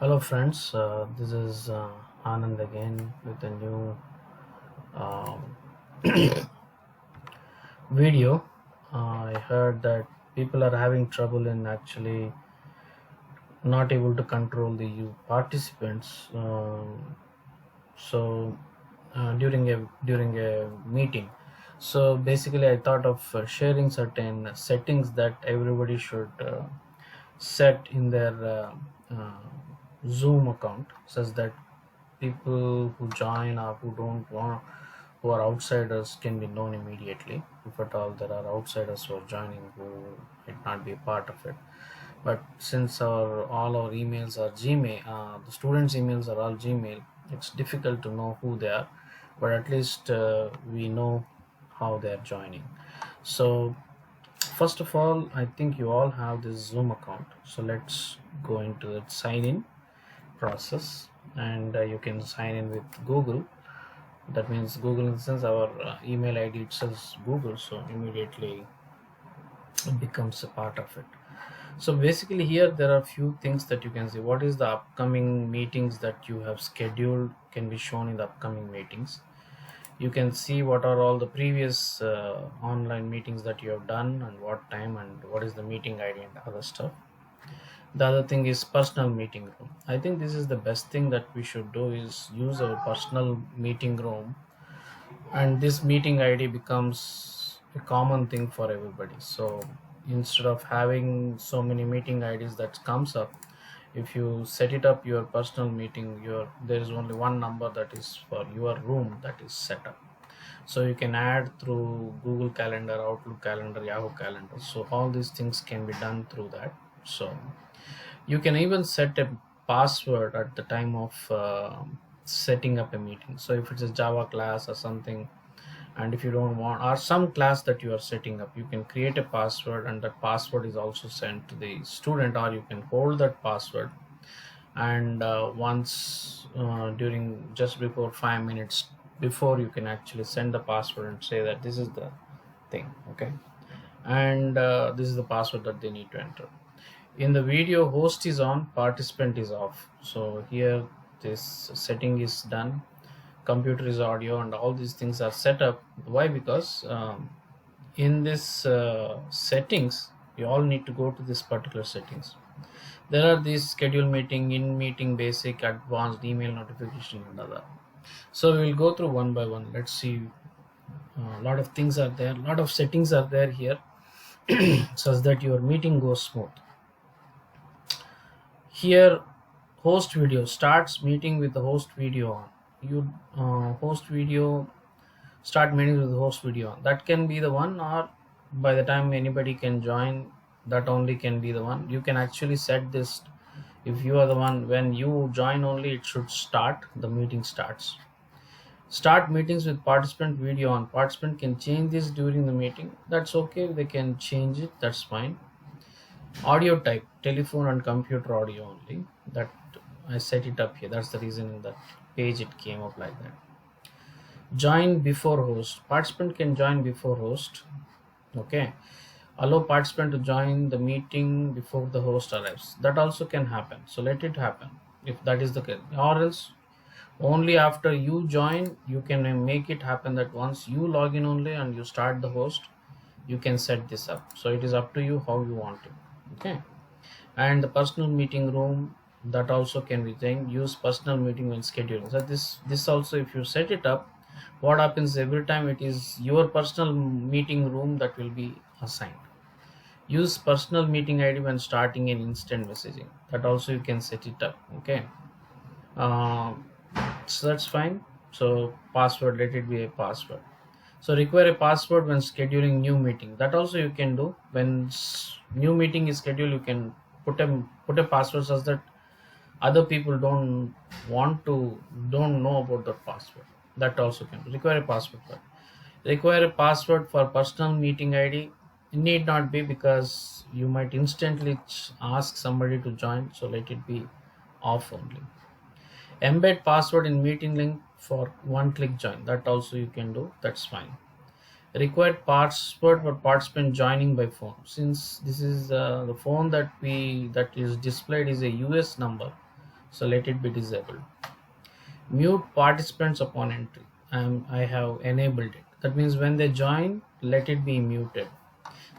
Hello friends, this is Anand again with a new um, video. I heard that people are having trouble in actually not able to control the participants. During a meeting. So basically, I thought of sharing certain settings that everybody should set in their Zoom account, such that people who join or who don't want, who are outsiders, can be known immediately. If at all there are outsiders who are joining who might not be a part of it. But since all our emails are Gmail, the students' emails are all Gmail, it's difficult to know who they are, but at least we know how they are joining. So first of all, I think you all have this Zoom account. So let's go into the sign in process, and you can sign in with Google. That means Google, in the sense our email ID itself is Google, so immediately it becomes a part of it. So basically here there are few things that you can see. What is the upcoming meetings that you have scheduled can be shown in the upcoming meetings. You can see what are all the previous online meetings that you have done and what time and what is the meeting ID and other stuff. The other thing is personal meeting room. I think this is the best thing that we should do, is use our personal meeting room, and this meeting ID becomes a common thing for everybody. So instead of having so many meeting IDs that comes up, if you set it up your personal meeting, there is only one number that is for your room that is set up. So you can add through Google Calendar, Outlook Calendar, Yahoo Calendar. So all these things can be done through that. So you can even set a password at the time of setting up a meeting. So if it's a Java class or something, and if you don't want, or some class that you are setting up, you can create a password, and that password is also sent to the student, or you can hold that password, and once during just before 5 minutes before, you can actually send the password and say that this is the thing, okay, and this is the password that they need to enter. In the video, host is on, participant is off. So here this setting is done, computer is audio, and all these things are set up. Why? Because in this settings, you all need to go to this particular settings. There are these schedule meeting, in meeting, basic, advanced, email notification, and other. So we will go through one by one. Let's see. A lot of things are there, a lot of settings are there here such that your meeting goes smooth. Here, host video starts meeting with the host video on. You host video, start meetings with the host video on. That can be the one, or by the time anybody can join, that only can be the one. You can actually set this. If you are the one, when you join only, it should start, the meeting starts. Start meetings with participant video on. Participant can change this during the meeting. That's okay. They can change it. That's fine. Audio type, telephone and computer audio only. That I set it up here. That's the reason in the page it came up like that. Join before host. Participant can join before host. Okay. Allow participant to join the meeting before the host arrives. That also can happen. So let it happen if that is the case. Or else only after you join, you can make it happen that once you log in only and you start the host, you can set this up. So it is up to you how you want it. Okay. And the personal meeting room, that also can be thing. Use personal meeting when scheduling. So this also, if you set it up, what happens every time, it is your personal meeting room that will be assigned. Use personal meeting ID when starting an instant messaging. That also you can set it up. Okay. So that's fine. So password, let it be a password. So require a password when scheduling new meeting. That also you can do. When new meeting is scheduled, you can put a password such that other people don't know about the password. That also can require a password. Require a password for personal meeting ID. It need not be, because you might instantly ask somebody to join. So let it be off only. Embed password in meeting link for one-click join. That also you can do. That's fine. Required password for participant joining by phone. Since this is the phone that is displayed is a US number, so let it be disabled. Mute participants upon entry. I have enabled it. That means when they join, let it be muted.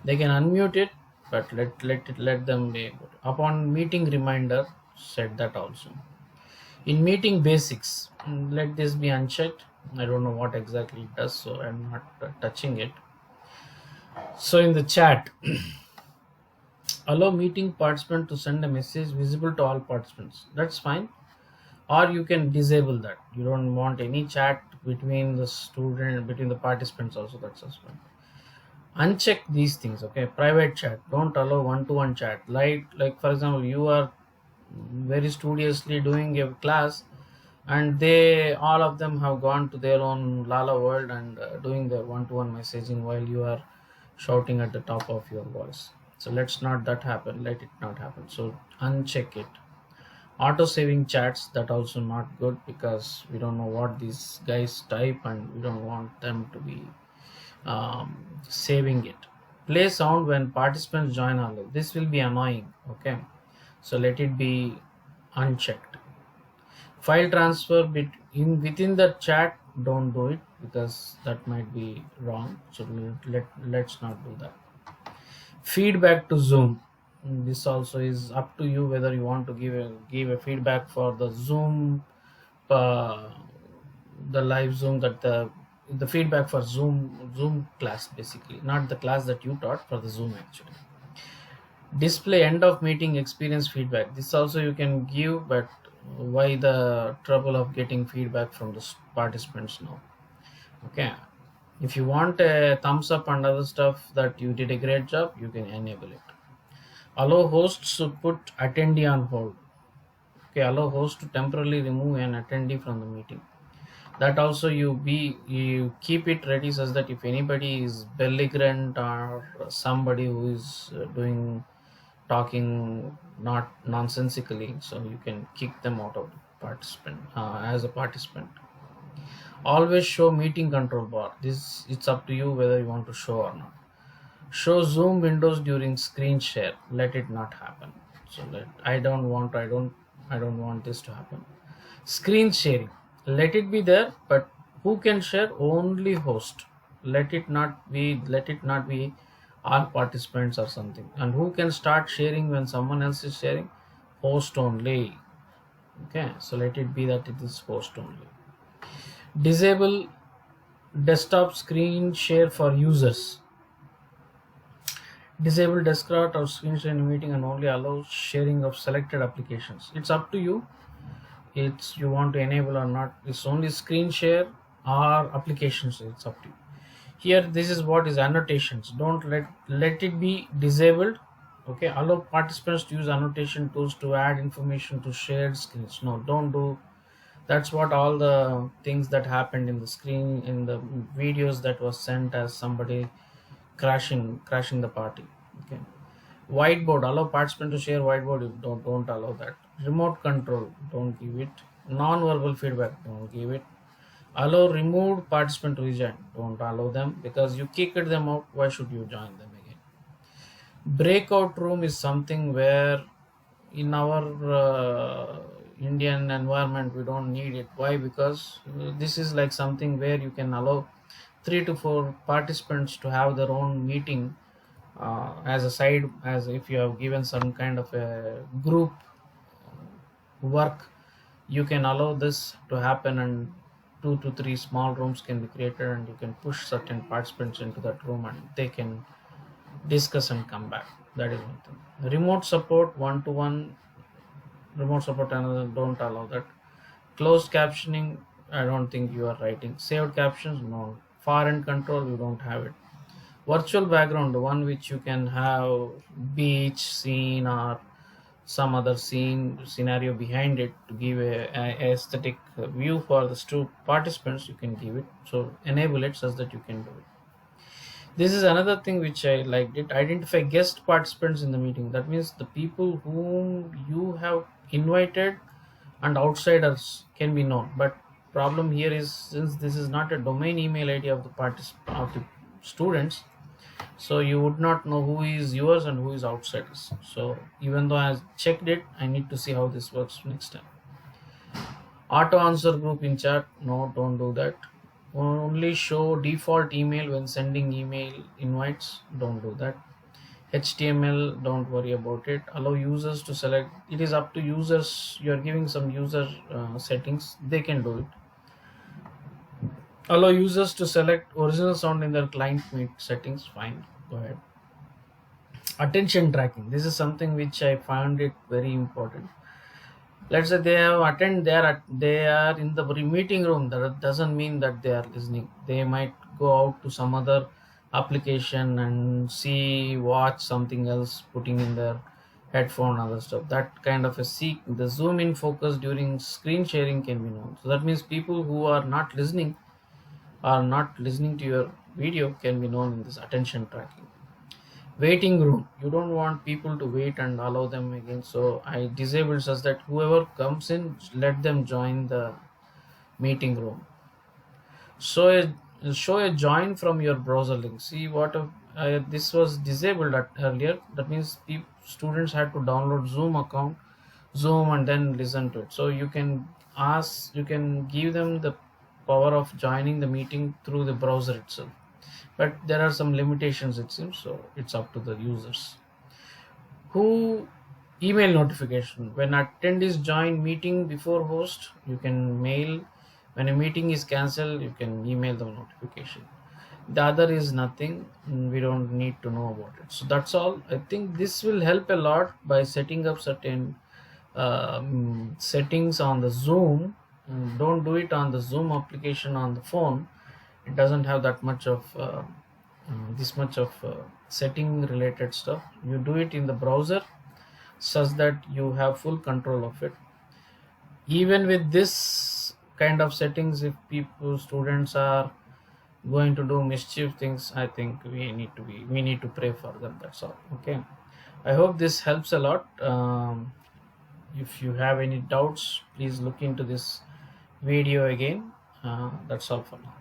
They can unmute it, but let them be able. Upon meeting reminder, set that also. In meeting basics, let this be unchecked. I don't know what exactly it does, so I'm not touching it. So in the chat, allow meeting participant to send a message visible to all participants. That's fine. Or you can disable that. You don't want any chat between the participants also. That's as well. Uncheck these things. Okay, private chat. Don't allow one-to-one chat. Like for example, you are very studiously doing a class, and they all of them have gone to their own lala world and doing their one-to-one messaging while you are shouting at the top of your voice. So let's not that happen. Let it not happen. So uncheck it. Auto saving chats, that also not good, because we don't know what these guys type and we don't want them to be saving it. Play sound when participants join all. This will be annoying. Okay, so let it be unchecked. File transfer within the chat, don't do it, because that might be wrong. So let's not do that. Feedback to Zoom. This also is up to you whether you want to give a feedback for the Zoom, uh, the live Zoom, that the feedback for Zoom class, basically not the class that you taught, for the Zoom actually. Display end of meeting experience feedback. This also you can give, but why the trouble of getting feedback from the participants now? Okay, if you want a thumbs up and other stuff that you did a great job, you can enable it. Allow hosts to put attendee on hold. Okay, allow host to temporarily remove an attendee from the meeting. That also you keep it ready, such that if anybody is belligerent or somebody who is doing talking not nonsensically, so you can kick them out of the participant as a participant. Always show meeting control bar. This, it's up to you whether you want to show or not. Show Zoom windows during screen share. Let it not happen. So I don't want this to happen. Screen sharing. Let it be there, but who can share? Only host. Let it not be all participants or something. And who can start sharing when someone else is sharing? Host only. Okay, so let it be that it is host only. Disable desktop screen share for users. Disable desktop or screen share in meeting and only allow sharing of selected applications. It's up to you. It's you want to enable or not. It's only screen share or applications. It's up to you. Here, this is what is annotations. Don't let it be disabled. Okay, allow participants to use annotation tools to add information to shared screens. No, don't do. That's what all the things that happened in the screen in the videos that was sent as somebody crashing the party. Okay, whiteboard, allow participant to share whiteboard. Don't allow that. Remote control, don't give it. Non-verbal feedback, don't give it. Allow removed participant to rejoin, don't allow them, because you kicked them out. Why should you join them again? Breakout room is something where in our Indian environment we don't need it. Why? Because this is like something where you can allow 3 to 4 participants to have their own meeting as a side, as if you have given some kind of a group work. You can allow this to happen, and 2 to 3 small rooms can be created, and you can push certain participants into that room and they can discuss and come back. That is one thing. Remote support, one-to-one remote support, another, don't allow that. Closed captioning, I don't think you are writing. Saved captions, no. Far end control, you don't have it. Virtual background, the one which you can have beach scene or some other scenario behind it to give a aesthetic view for the participants, you can give it. So enable it such that you can do it. This is another thing which I liked it. Identify guest participants in the meeting. That means the people whom you have invited and outsiders can be known. But problem here is, since this is not a domain email ID of the students, so you would not know who is yours and who is outsiders. So even though I checked it, I need to see how this works next time. Auto answer group in chat, no, don't do that. Only show default email when sending email invites, don't do that. HTML, don't worry about it. Allow users to select, it is up to users, you are giving some user settings, they can do it. Allow users to select original sound in their client meet settings, fine, go ahead. Attention tracking, this is something which I found it very important. Let's say they have attend, they are in the meeting room, that doesn't mean that they are listening. They might go out to some other application and see, watch something else, putting in their headphone, other stuff, that kind of a seek the zoom in focus during screen sharing can be known. So that means people who are not listening, are not listening to your video, can be known in this attention tracking. Waiting room, you don't want people to wait and allow them again, so I disabled such that whoever comes in, let them join the meeting room. Show a join from your browser link. See what this was disabled earlier, that means students had to download Zoom account, Zoom, and then listen to it. So you can ask, you can give them the power of joining the meeting through the browser itself, but there are some limitations, it seems, so it's up to the users. Who email notification, when attendees join meeting before host, you can mail. When a meeting is cancelled, you can email the notification. The other is nothing, we don't need to know about it. So that's all. I think this will help a lot by setting up certain settings on the Zoom. Don't do it on the Zoom application on the phone, it doesn't have that much of this much of setting related stuff. You do it in the browser such that you have full control of it. Even with this kind of settings, if students are going to do mischief things, I think we need to pray for them, that's all. Okay, I hope this helps a lot. If you have any doubts, please look into this video again. That's all for now.